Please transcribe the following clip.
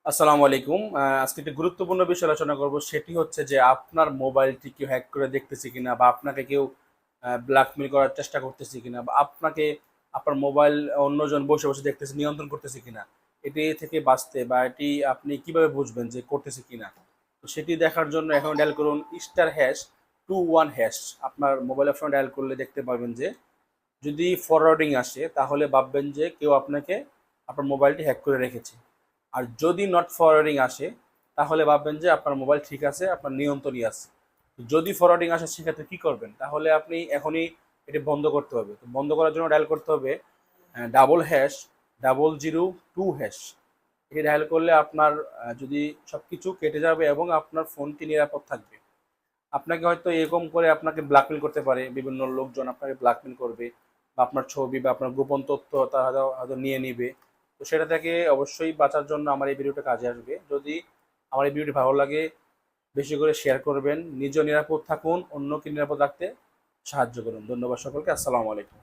আসসালামু আলাইকুম। আজকে একটি গুরুত্বপূর্ণ বিষয় আলোচনা করব। সেটি হচ্ছে যে আপনার মোবাইলটি কেউ হ্যাক করে দেখতেছে কিনা, বা আপনাকে কেউ ব্ল্যাকমেইল করার চেষ্টা করতেছে কিনা, বা আপনাকে আপনার মোবাইল অন্যজন বসে বসে দেখতেছে, নিয়ন্ত্রণ করতেছে কিনা। এটি থেকে বাঁচতে বা এটি আপনি কিভাবে বুঝবেন যে করতেছে কিনা। তো সেটি দেখার জন্য এখন ডায়াল করুন *#21#। আপনার মোবাইল ফোন ডায়াল করলে দেখতে পাবেন যে যদি ফরওয়ার্ডিং আসে তাহলে ভাববেন যে কেউ আপনাকে আপনার মোবাইলটি হ্যাক করে রেখেছে। আর যদি নট ফরওয়ার্ডিং আসে তাহলে ভাববেন যে আপনার মোবাইল ঠিক আছে, আপনার নিয়ন্ত্রণই আছে। যদি ফরওয়ার্ডিং আসে সেক্ষেত্রে কী করবেন, তাহলে আপনি এখনই এটি বন্ধ করতে হবে। তো বন্ধ করার জন্য ডায়াল করতে হবে #0002#। এটি ডায়াল করলে আপনার যদি সব কিছু কেটে যাবে এবং আপনার ফোনটি নিরাপদ থাকবে। আপনাকে হয়তো এরকম করে আপনাকে ব্ল্যাকমেল করতে পারে, বিভিন্ন লোকজন আপনাকে ব্ল্যাকমেল করবে, বা আপনার ছবি বা আপনার গোপন তথ্য তারা হয়তো হয়তো নিয়ে নিবে। তো সেটা থেকে অবশ্যই বাঁচার জন্য আমার এই ভিডিওটা কাজে আসবে। যদি আমার এই ভিডিওটি ভালো লাগে বেশি করে শেয়ার করবেন। নিজেও নিরাপদ থাকুন, অন্যকে নিরাপদ রাখতে সাহায্য করুন। ধন্যবাদ সকলকে। আসসালামু আলাইকুম।